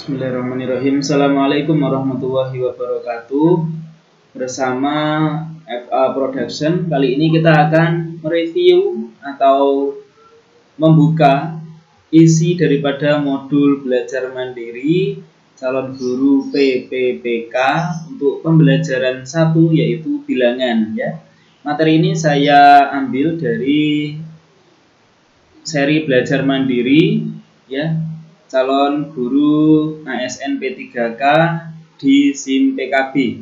Bismillahirrahmanirrahim. Assalamualaikum warahmatullahi wabarakatuh. Bersama FA Production, kali ini kita akan mereview atau membuka isi daripada modul belajar mandiri calon guru PPPK untuk pembelajaran 1 yaitu bilangan ya. Materi ini saya ambil dari seri belajar mandiri ya, calon guru ASN P3K di SIM PKB.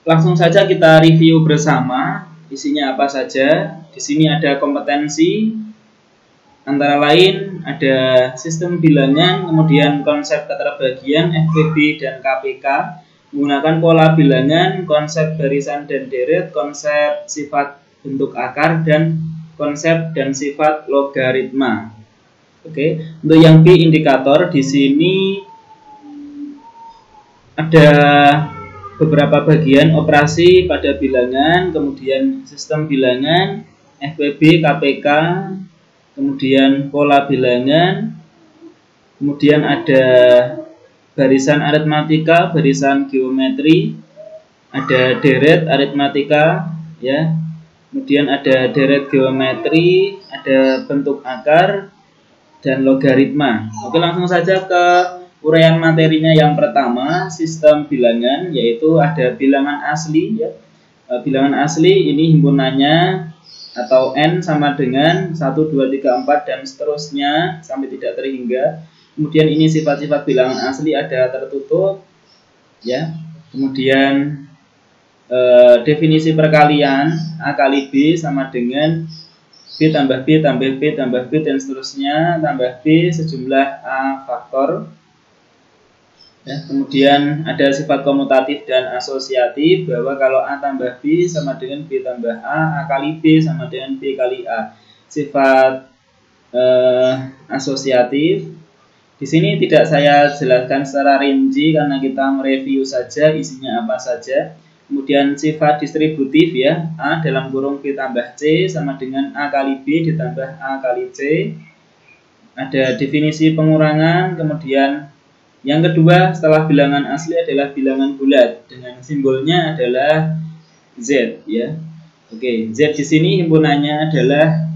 Langsung saja kita review bersama isinya apa saja. Di sini ada kompetensi, antara lain ada sistem bilangan, kemudian konsep keterbagian FPB dan KPK, menggunakan pola bilangan, konsep barisan dan deret, konsep sifat bentuk akar, dan konsep dan sifat logaritma. Oke, untuk yang B indikator di sini ada beberapa bagian operasi pada bilangan, kemudian sistem bilangan, FPB, KPK, kemudian pola bilangan, kemudian ada barisan aritmatika, barisan geometri, ada deret aritmatika ya. Kemudian ada deret geometri, ada bentuk akar, dan logaritma. Oke, langsung saja ke uraian materinya. Yang pertama, sistem bilangan, yaitu ada bilangan asli ya. Bilangan asli ini himpunannya atau N sama dengan 1, 2, 3, 4 dan seterusnya sampai tidak terhingga. Kemudian ini sifat-sifat bilangan asli ada tertutup ya. Kemudian definisi perkalian A kali B sama dengan B tambah B tambah B tambah B dan seterusnya tambah B sejumlah A faktor ya. Kemudian ada sifat komutatif dan asosiatif, bahwa kalau A tambah B sama dengan B tambah A kali B sama dengan B kali A. Sifat asosiatif di sini tidak saya jelaskan secara rinci karena kita mereview saja isinya apa saja. Kemudian sifat distributif ya, A dalam kurung B tambah C sama dengan A kali B ditambah A kali C. Ada definisi pengurangan. Kemudian yang kedua setelah bilangan asli adalah bilangan bulat dengan simbolnya adalah Z ya. Oke, Z di sini himpunannya adalah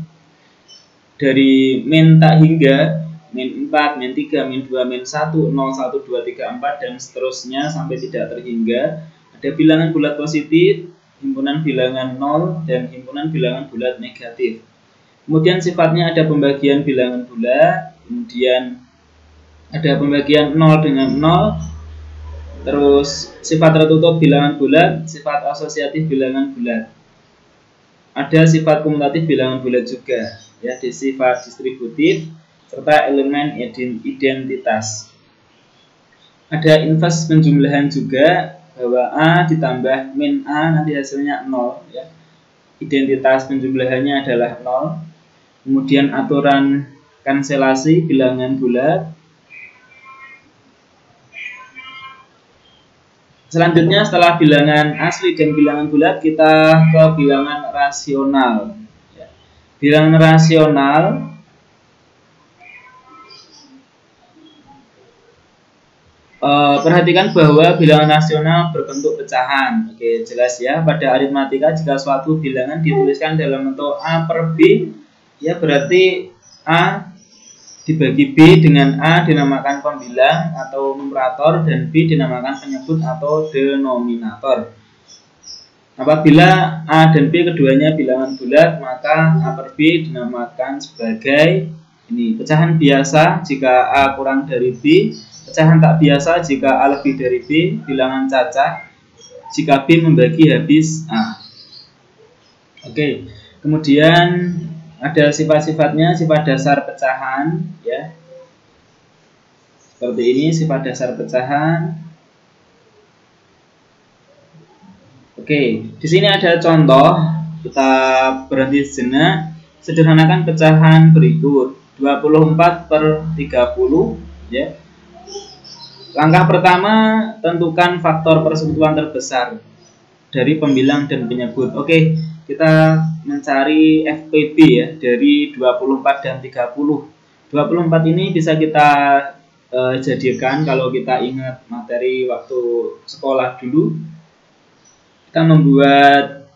dari min tak hingga, min 4, min 3, min 2, min 1, 0, 1, 2, 3, 4 dan seterusnya sampai tidak terhingga. Ada bilangan bulat positif, himpunan bilangan 0, dan himpunan bilangan bulat negatif. Kemudian sifatnya ada pembagian bilangan bulat, kemudian ada pembagian 0 dengan 0, terus sifat tertutup bilangan bulat, sifat asosiatif bilangan bulat. Ada sifat komutatif bilangan bulat juga, ya, di sifat distributif, serta elemen identitas. Ada inverse penjumlahan juga, bahwa A ditambah min A nanti hasilnya 0 ya. Identitas penjumlahannya adalah 0. Kemudian aturan kanselasi bilangan bulat. Selanjutnya setelah bilangan asli dan bilangan bulat kita ke bilangan rasional ya. Bilangan rasional perhatikan bahwa bilangan rasional berbentuk pecahan. Oke, jelas ya. Pada aritmatika jika suatu bilangan dituliskan dalam bentuk A per B, ya berarti A dibagi B dengan A dinamakan pembilang atau numerator dan B dinamakan penyebut atau denominator. Apabila A dan B keduanya bilangan bulat, maka A per B dinamakan sebagai ini pecahan biasa jika A kurang dari B, pecahan tak biasa jika A lebih dari B, bilangan cacah jika B membagi habis A. Oke, kemudian ada sifat-sifatnya, sifat dasar pecahan ya. Seperti ini sifat dasar pecahan. Oke, di sini ada contoh. Kita berhenti sejenak, sederhanakan pecahan berikut. 24 per 30 ya. Langkah pertama, tentukan faktor persekutuan terbesar dari pembilang dan penyebut. Oke, kita mencari FPB ya dari 24 dan 30. 24 ini bisa kita jadikan, kalau kita ingat materi waktu sekolah dulu, kita membuat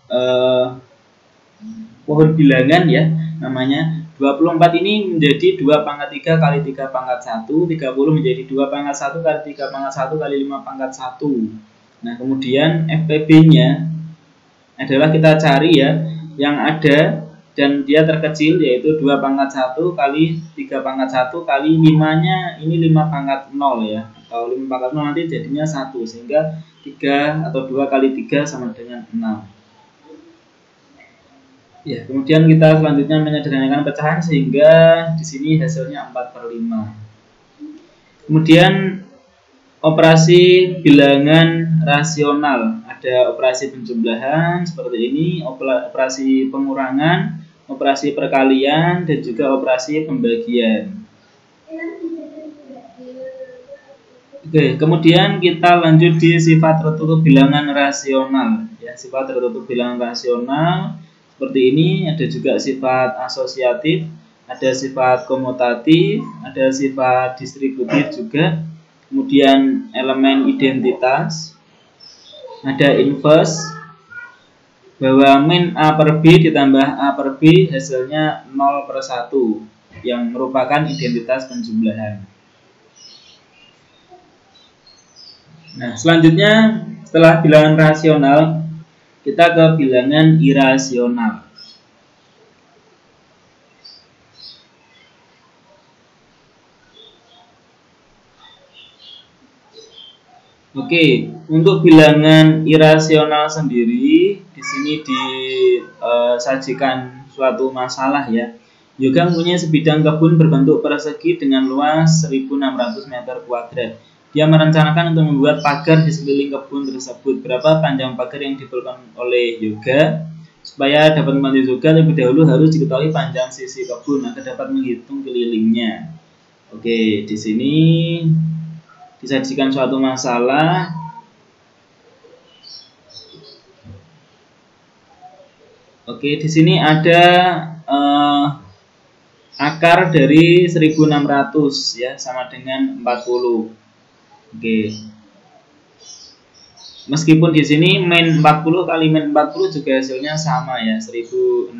pohon bilangan ya, namanya 24 ini menjadi 2 pangkat 3 kali 3 pangkat 1, 30 menjadi 2 pangkat 1 kali 3 pangkat 1 kali 5 pangkat 1. Nah, kemudian FPB-nya adalah kita cari ya, yang ada dan dia terkecil, yaitu 2 pangkat 1 kali 3 pangkat 1 kali 5-nya, ini 5 pangkat 0 ya, atau 5 pangkat 0 nanti jadinya 1, sehingga 3 atau 2 kali 3 sama dengan 6. Ya, kemudian kita selanjutnya menyederhanakan pecahan sehingga di sini hasilnya 4/5. Kemudian operasi bilangan rasional, ada operasi penjumlahan seperti ini, operasi pengurangan, operasi perkalian, dan juga operasi pembagian. Oke, kemudian kita lanjut di sifat tertutup bilangan rasional. Ya, sifat tertutup bilangan rasional seperti ini, ada juga sifat asosiatif, ada sifat komutatif, ada sifat distributif juga. Kemudian elemen identitas, ada inverse, bahwa min A per B ditambah A per B hasilnya 0/1, yang merupakan identitas penjumlahan. Nah, selanjutnya setelah bilangan rasional, kita ke bilangan irasional. Oke, untuk bilangan irasional sendiri di sini disajikan suatu masalah ya. Yoga mempunyai sebidang kebun berbentuk persegi dengan luas 1.600 meter kuadrat. Dia merencanakan untuk membuat pagar di sekeliling kebun tersebut. Berapa panjang pagar yang diperlukan oleh Yoga? Supaya dapat membantu Yoga, lebih dahulu harus diketahui panjang sisi kebun agar dapat menghitung kelilingnya. Oke, di sini disajikan suatu masalah. Oke, di sini ada akar dari 1.600 ya, sama dengan 40. Oke. Meskipun di sini min 40 kali min 40 juga hasilnya sama ya, 1.600.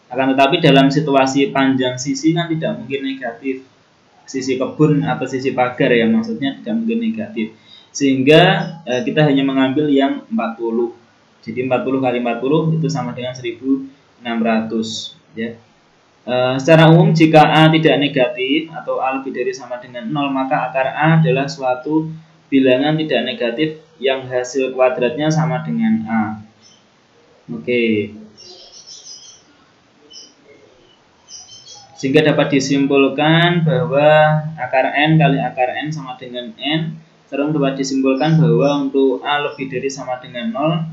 Akan tetapi dalam situasi panjang sisi kan tidak mungkin negatif. Sisi kebun atau sisi pagar ya, maksudnya tidak mungkin negatif. Sehingga kita hanya mengambil yang 40. Jadi 40 kali 40 itu sama dengan 1.600 ya. Secara umum jika A tidak negatif atau A lebih dari sama dengan 0, maka akar A adalah suatu bilangan tidak negatif yang hasil kuadratnya sama dengan A. Oke. Sehingga dapat disimpulkan bahwa akar N kali akar N sama dengan N. Serta dapat disimpulkan bahwa untuk A lebih dari sama dengan 0,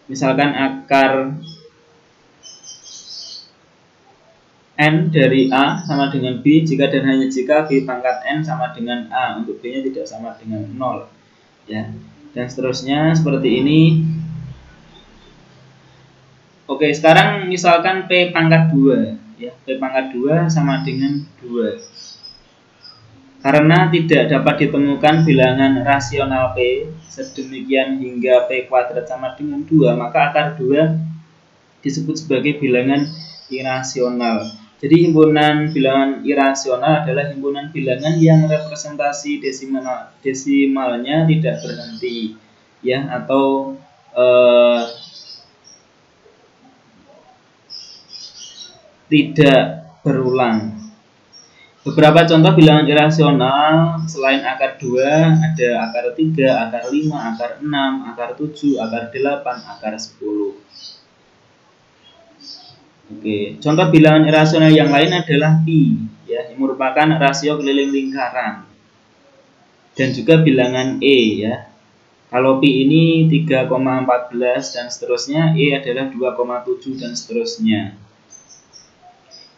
misalkan akar N dari A sama dengan B jika dan hanya jika B pangkat N sama dengan A, untuk B nya tidak sama dengan 0 ya, dan seterusnya seperti ini. Oke, sekarang misalkan P pangkat 2 ya, P pangkat 2 sama dengan 2. Karena tidak dapat ditemukan bilangan rasional P sedemikian hingga P kuadrat sama dengan 2, maka akar 2 disebut sebagai bilangan irasional. Jadi himpunan bilangan irasional adalah himpunan bilangan yang representasi desimalnya tidak berhenti ya, atau tidak berulang. Beberapa contoh bilangan irasional selain akar 2 ada akar 3, akar 5, akar 6, akar 7, akar 8, akar 10. Oke, contoh bilangan irasional yang lain adalah pi ya, yang merupakan rasio keliling lingkaran. Dan juga bilangan e ya. Kalau pi ini 3,14 dan seterusnya, e adalah 2,7 dan seterusnya.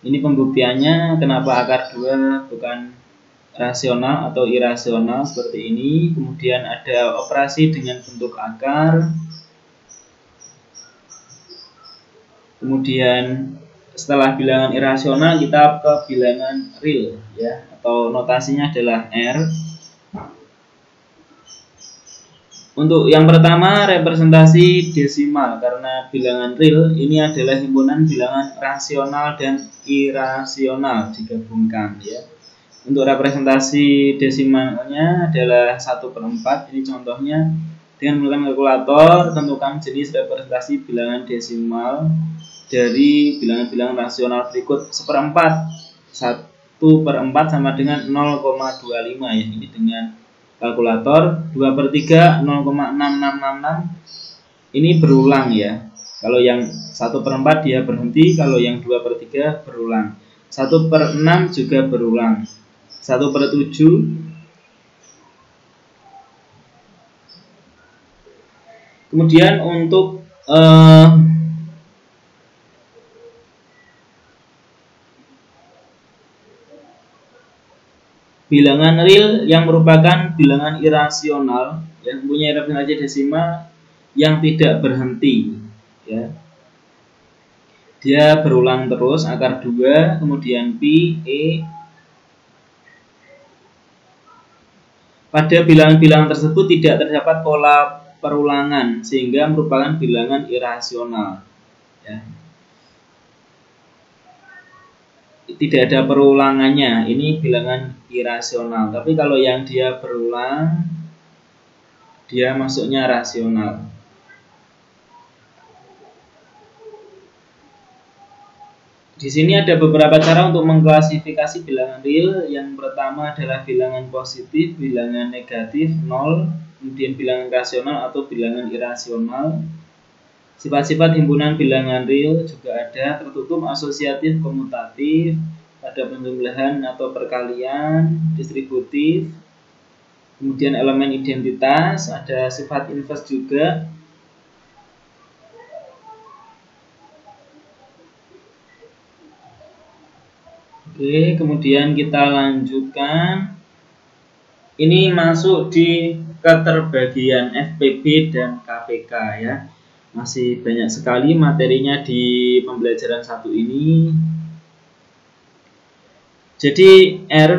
Ini pembuktiannya kenapa akar 2 bukan rasional atau irasional seperti ini. Kemudian ada operasi dengan bentuk akar. Kemudian setelah bilangan irasional kita ke bilangan real ya, atau notasinya adalah R. Untuk yang pertama representasi desimal, karena bilangan real ini adalah himpunan bilangan rasional dan irasional digabungkan ya. Untuk representasi desimalnya adalah 1/4. Ini contohnya, dengan menggunakan kalkulator tentukan jenis representasi bilangan desimal dari bilangan-bilangan rasional berikut. 1/4 sama dengan 0,25 ya. Ini dengan kalkulator. 2/3 0,6666. Ini berulang ya. Kalau yang 1/4 dia berhenti, kalau yang 2/3 berulang. 1/6 juga berulang. 1/7. Kemudian untuk bilangan real yang merupakan bilangan irasional yang mempunyai representasi desimal yang tidak berhenti ya. Dia berulang terus, akar 2, kemudian pi, e. Pada bilangan-bilangan tersebut tidak terdapat pola perulangan sehingga merupakan bilangan irasional ya. Tidak ada perulangannya, ini bilangan irasional. Tapi kalau yang dia berulang, dia masuknya rasional. Di sini ada beberapa cara untuk mengklasifikasi bilangan real. Yang pertama adalah bilangan positif, bilangan negatif, 0, kemudian bilangan rasional atau bilangan irasional. Sifat-sifat himpunan bilangan real juga ada: tertutup, asosiatif, komutatif, pada penjumlahan atau perkalian, distributif. Kemudian elemen identitas, ada sifat inverse juga. Oke, kemudian kita lanjutkan. Ini masuk di keterbagian FPB dan KPK ya. Masih banyak sekali materinya di pembelajaran 1 ini. Jadi R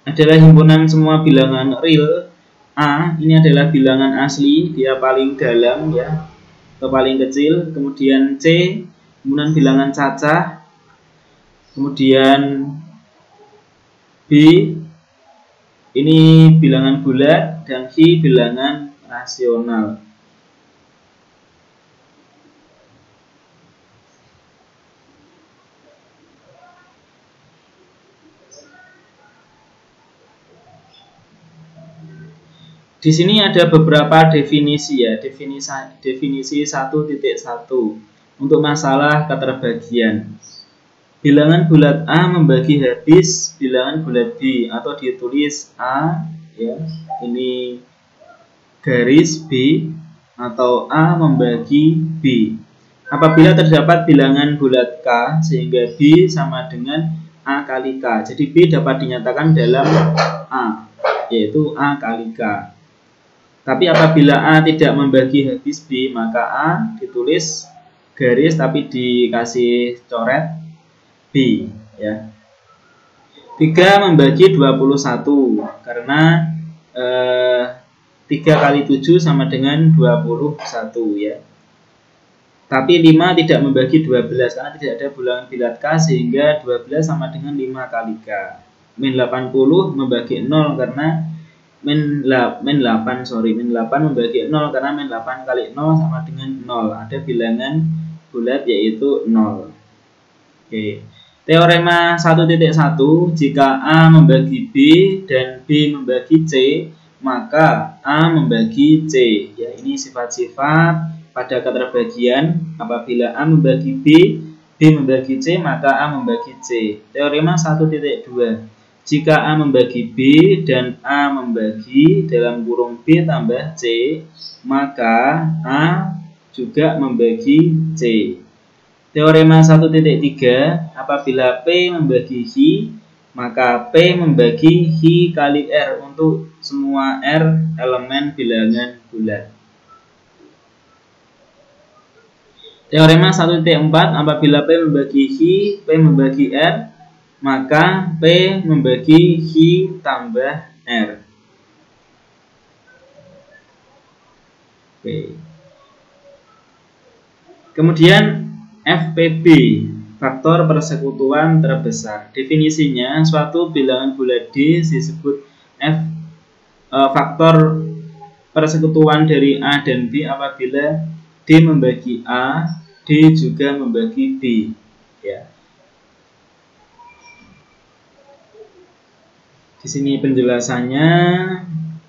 adalah himpunan semua bilangan real. A ini adalah bilangan asli, dia paling dalam ya, atau paling kecil. Kemudian C himpunan bilangan cacah. Kemudian B ini bilangan bulat, dan V bilangan rasional. Di sini ada beberapa definisi ya, definisi 1.1 untuk masalah keterbagian. Bilangan bulat A membagi habis bilangan bulat B, atau ditulis A ya, ini garis B, atau A membagi B. Apabila terdapat bilangan bulat K sehingga B sama dengan A kali K. Jadi B dapat dinyatakan dalam A, yaitu A kali K. Tapi apabila A tidak membagi habis B, maka A ditulis garis tapi dikasih coret B ya. 3 membagi 21 karena 3 kali 7 sama dengan 21 ya. Tapi 5 tidak membagi 12 karena tidak ada bilangan bulat K sehingga 12 sama dengan 5 kali K. Min 80 membagi 0 karena min 8 membagi 0 karena min 8 kali 0 sama dengan 0. Ada bilangan bulat yaitu 0. Oke. Teorema 1.1, jika A membagi B dan B membagi C, maka A membagi C. Ya, ini sifat-sifat pada keterbagian. Apabila A membagi B, B membagi C, maka A membagi C. Teorema 1.2, jika A membagi B dan A membagi dalam kurung B tambah C, maka A juga membagi C. Teorema 1.3, apabila P membagi H, maka P membagi H kali R untuk semua R elemen bilangan bulat. Teorema 1.4, apabila P membagi Hi, P membagi R, maka P membagi Hi tambah R. Oke. Kemudian FPB, faktor persekutuan terbesar. Definisinya, suatu bilangan bulat D disebut faktor persekutuan dari A dan B apabila D membagi A, D juga membagi B. Ya. Di sini penjelasannya,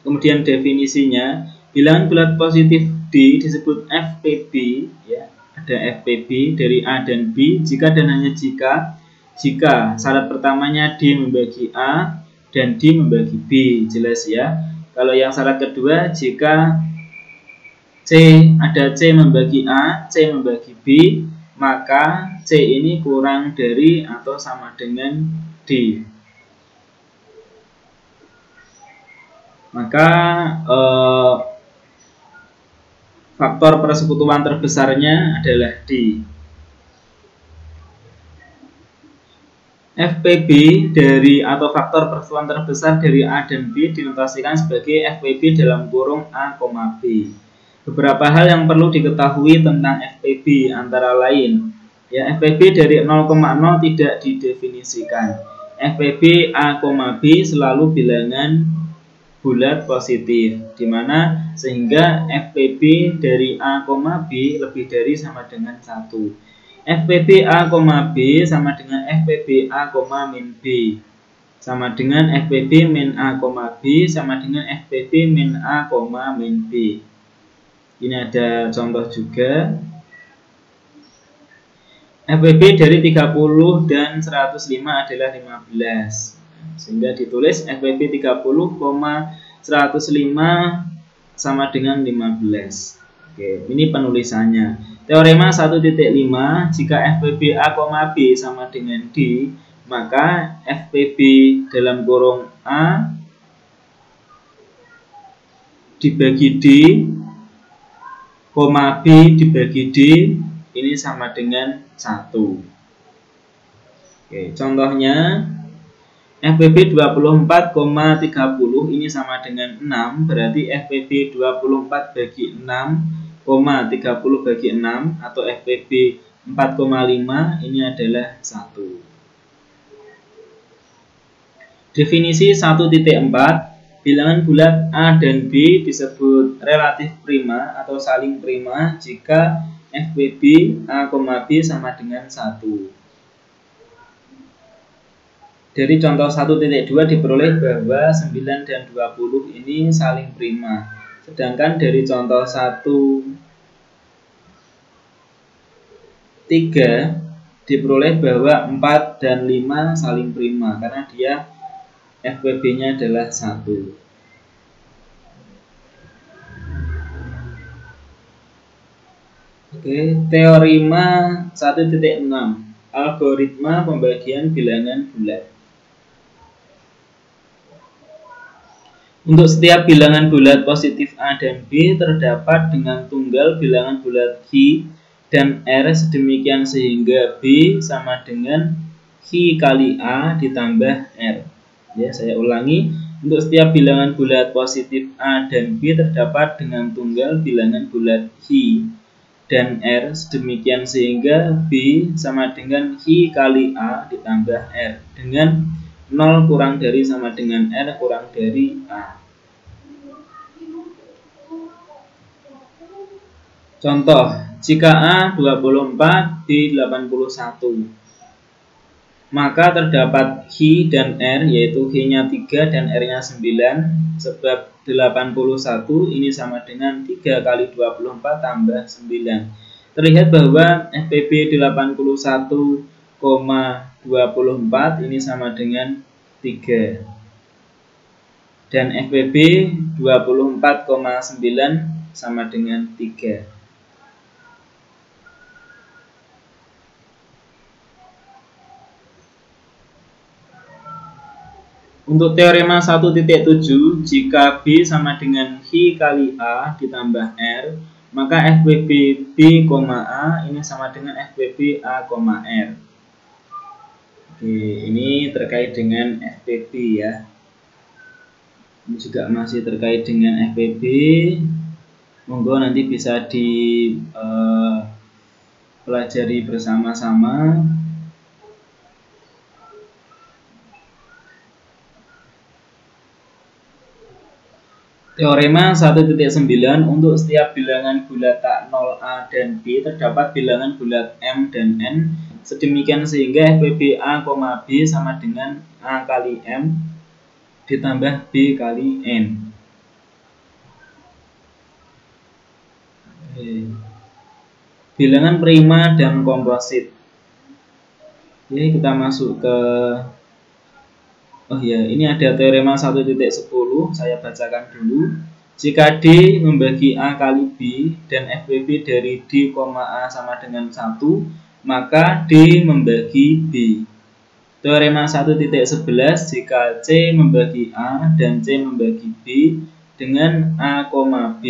kemudian definisinya, bilangan bulat positif D disebut FPB. Ya, ada FPB dari A dan B jika dan hanya jika syarat pertamanya D membagi A dan D membagi B, jelas ya. Kalau yang syarat kedua, jika ada C membagi A, C membagi B, maka C ini kurang dari atau sama dengan D. Maka faktor persekutuan terbesarnya adalah D. FPB dari atau faktor persekutuan terbesar dari A dan B dinotasikan sebagai FPB dalam kurung A, B. Beberapa hal yang perlu diketahui tentang FPB antara lain, ya, FPB dari 0,0 tidak didefinisikan. FPB A, B selalu bilangan bulat positif, dimana sehingga FPB dari A, B lebih dari sama dengan 1. FPB A, B sama dengan FPB A, min B sama dengan FPB min A, B sama dengan FPB min A, min B. Ini ada contoh juga. FPB dari 30 dan 105 adalah 15. Sehingga ditulis FPB 30, 105 sama dengan 15. Oke, ini penulisannya. Teorema 1.5, jika FPB A, B sama dengan D, maka FPB dalam kurung A dibagi D, B dibagi D, ini sama dengan 1. Oke, contohnya FPB 24,30 ini sama dengan 6, berarti FPB 24 bagi 6, 30 bagi 6 atau FPB 4,5 ini adalah 1. Definisi 1.4, bilangan bulat A dan B disebut relatif prima atau saling prima jika FPB A, B sama dengan 1. Dari contoh 1.2 diperoleh bahwa 9 dan 20 ini saling prima. Sedangkan dari contoh 1.3 diperoleh bahwa 4 dan 5 saling prima karena dia FPB-nya adalah 1. Oke, teorema 1.6, algoritma pembagian bilangan bulat. Untuk setiap bilangan bulat positif A dan B terdapat dengan tunggal bilangan bulat Hi dan R sedemikian sehingga B sama dengan Hi kali A ditambah R. Ya, saya ulangi. Untuk setiap bilangan bulat positif A dan B terdapat dengan tunggal bilangan bulat Hi dan R sedemikian sehingga B sama dengan Hi kali A ditambah R dengan 0 kurang dari sama dengan R kurang dari A. Contoh, jika A 24, B 81, maka terdapat Hi dan R, yaitu Hi-nya 3 dan R-nya 9, sebab 81 ini sama dengan 3 kali 24 tambah 9. Terlihat bahwa FPB 81,24 ini sama dengan 3. Dan FPB 24,9 sama dengan 3. Untuk teorema 1.7, jika B sama dengan Hi kali A ditambah R, maka FPB B, A ini sama dengan FPB A, R. Oke, ini terkait dengan FPB ya. Ini juga masih terkait dengan FPB. Monggo nanti bisa dipelajari bersama-sama. Teorema 1.9, untuk setiap bilangan bulat tak 0A dan B terdapat bilangan bulat M dan N sedemikian sehingga FPB A, B sama dengan A kali M ditambah B kali N. Bilangan prima dan komposit. Oke, kita masuk ke ini ada teorema 1.10, saya bacakan dulu. Jika D membagi A kali B dan FPB dari D, A sama dengan 1, maka D membagi B. Teorema 1.11, jika C membagi A dan C membagi B dengan A, B,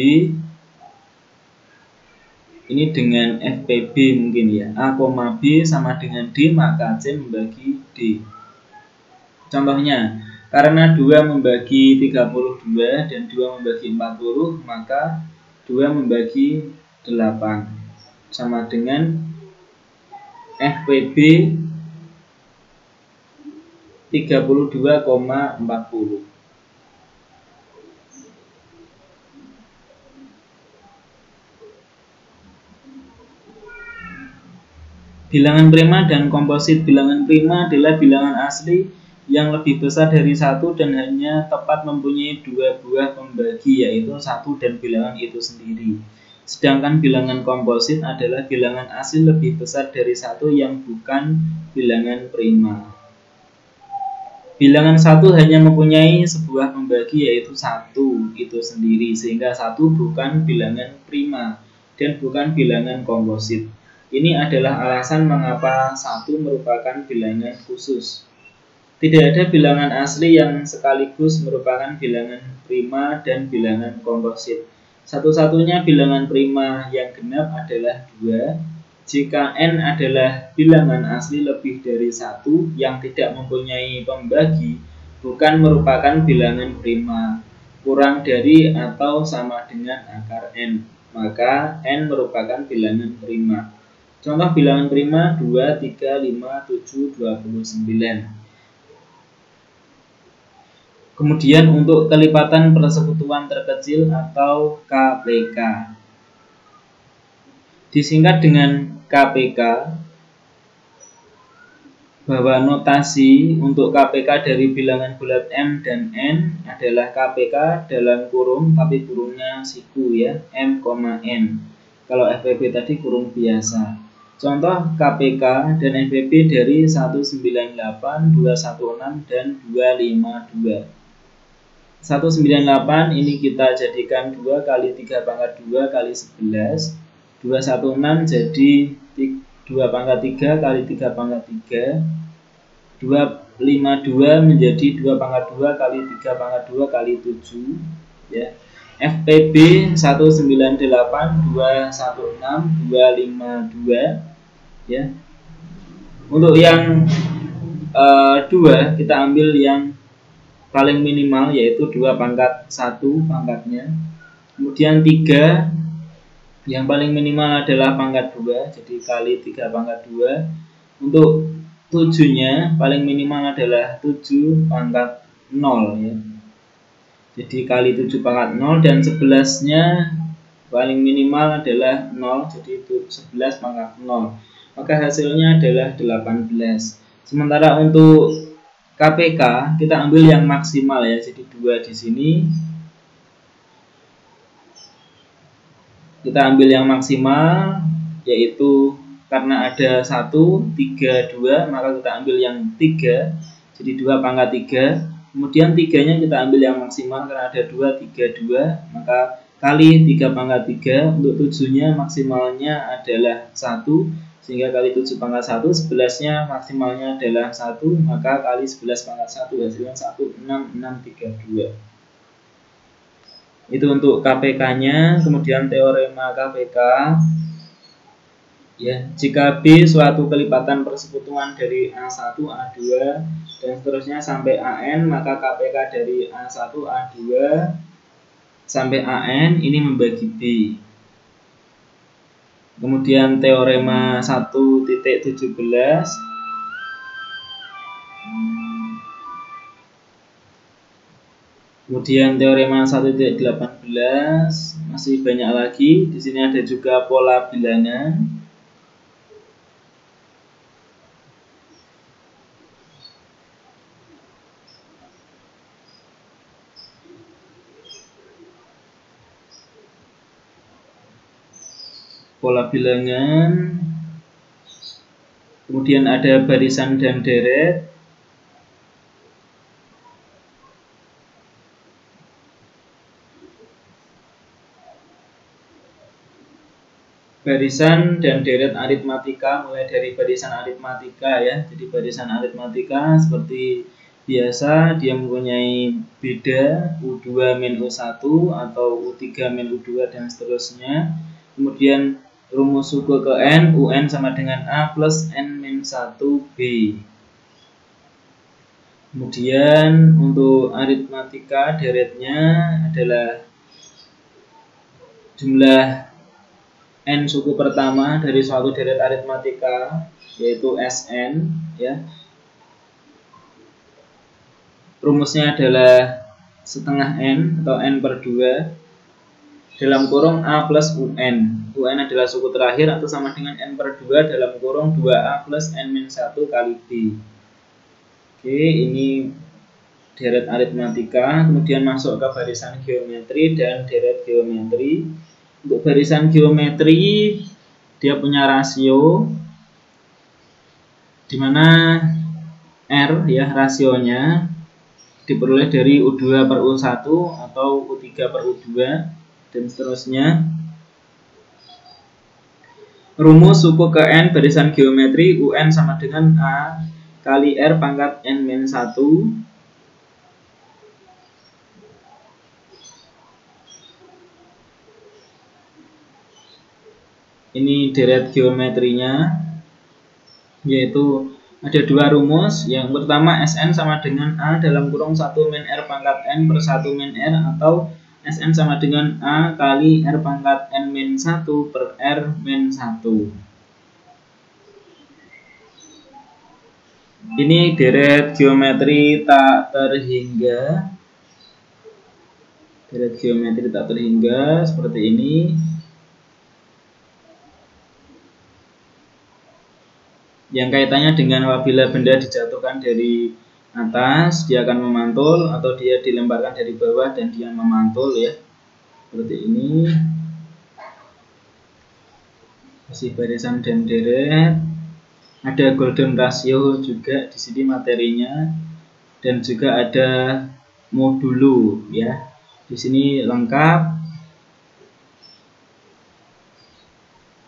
ini dengan FPB mungkin ya, A, B sama dengan D, maka C membagi D. Contohnya, karena 2 membagi 32 dan 2 membagi 40, maka 2 membagi 8 sama dengan FPB 32,40. Bilangan prima dan komposit. Bilangan prima adalah bilangan asli yang lebih besar dari 1 dan hanya tepat mempunyai 2 buah pembagi, yaitu 1 dan bilangan itu sendiri. Sedangkan bilangan komposit adalah bilangan asli lebih besar dari 1 yang bukan bilangan prima. Bilangan 1 hanya mempunyai sebuah pembagi, yaitu 1 itu sendiri, sehingga 1 bukan bilangan prima dan bukan bilangan komposit. Ini adalah alasan mengapa 1 merupakan bilangan khusus. Tidak ada bilangan asli yang sekaligus merupakan bilangan prima dan bilangan komposit. Satu-satunya bilangan prima yang genap adalah 2. Jika N adalah bilangan asli lebih dari 1 yang tidak mempunyai pembagi, bukan merupakan bilangan prima, kurang dari atau sama dengan akar N, maka N merupakan bilangan prima. Contoh bilangan prima 2, 3, 5, 7, 29. Kemudian untuk kelipatan persekutuan terkecil atau KPK, disingkat dengan KPK, bahwa notasi untuk KPK dari bilangan bulat M dan N adalah KPK dalam kurung, tapi kurungnya siku ya, M, N. Kalau FPB tadi kurung biasa. Contoh KPK dan FPB dari 198, 216, dan 252. 198 ini kita jadikan 2 kali 3 pangkat 2 kali 11. 216 jadi 2 pangkat 3 kali 3 pangkat 3. 252 menjadi 2 pangkat 2 kali 3 pangkat 2 kali 7 ya. FPB 198, 216, 252 ya. Untuk yang 2 kita ambil yang paling minimal, yaitu 2 pangkat 1 pangkatnya. Kemudian 3 yang paling minimal adalah pangkat 2, jadi kali 3 pangkat 2. Untuk 7-nya paling minimal adalah 7 pangkat 0 ya. Jadi kali 7 pangkat 0, dan 11-nya paling minimal adalah 0, jadi itu 11 pangkat 0. Maka hasilnya adalah 18. Sementara untuk KPK kita ambil yang maksimal ya, jadi 2 di sini. Kita ambil yang maksimal, yaitu karena ada 1, 3, 2, maka kita ambil yang 3, jadi 2 pangkat 3. Kemudian 3-nya kita ambil yang maksimal karena ada 2, 3, 2, maka kali 3 pangkat 3. Untuk 7-nya maksimalnya adalah 1, sehingga kali 7 pangkat 1, 11-nya maksimalnya adalah 1, maka kali 11 pangkat 1 hasilnya 1, 6, 6, 3, 2. Itu untuk KPK-nya. Kemudian teorema KPK, ya, jika B suatu kelipatan persekutuan dari A1, A2 dan seterusnya sampai AN, maka KPK dari A1, A2 sampai AN ini membagi B. Kemudian teorema 1.17, kemudian teorema 1.18, masih banyak lagi. Di sini ada juga pola bilangan. Pola bilangan. Kemudian ada barisan dan deret. Barisan dan deret aritmatika, mulai dari barisan aritmatika ya. Jadi barisan aritmatika seperti biasa dia mempunyai beda U2 min U1 atau U3 min U2 dan seterusnya. Kemudian rumus suku ke N, UN sama dengan A plus N min 1B. Kemudian untuk aritmatika deretnya adalah jumlah N suku pertama dari suatu deret aritmatika, yaitu Sn, ya. Rumusnya adalah setengah N atau N per 2 dalam kurung A plus UN. UN adalah suku terakhir atau sama dengan N per 2 dalam kurung 2A plus N min 1 kali B. Oke, ini deret aritmatika. Kemudian masuk ke barisan geometri dan deret geometri. Untuk barisan geometri dia punya rasio di mana R ya rasionya diperoleh dari U2 per U1 atau U3 per U2 dan seterusnya. Rumus suku ke N barisan geometri UN sama dengan A kali R pangkat N min 1. Ini deret geometrinya, yaitu ada dua rumus. Yang pertama Sn sama dengan A dalam kurung 1 min R pangkat N per 1 min R, atau Sn sama dengan A kali R pangkat N min 1 per R min 1. Ini deret geometri tak terhingga. Deret geometri tak terhingga seperti ini. Yang kaitannya dengan apabila benda dijatuhkan dari atas, dia akan memantul, atau dia dilemparkan dari bawah dan dia memantul ya. Seperti ini. Masih barisan dan deret. Ada golden ratio juga di sini materinya, dan juga ada modulo ya. Di sini lengkap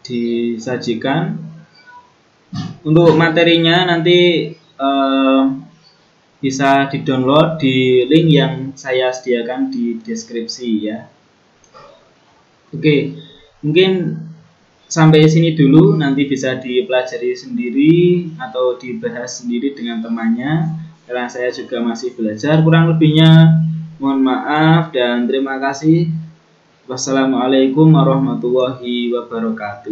disajikan. Untuk materinya nanti bisa di-download di link yang saya sediakan di deskripsi ya. Oke, mungkin sampai sini dulu, nanti bisa dipelajari sendiri atau dibahas sendiri dengan temannya, karena saya juga masih belajar. Kurang lebihnya mohon maaf dan terima kasih. Wassalamualaikum warahmatullahi wabarakatuh.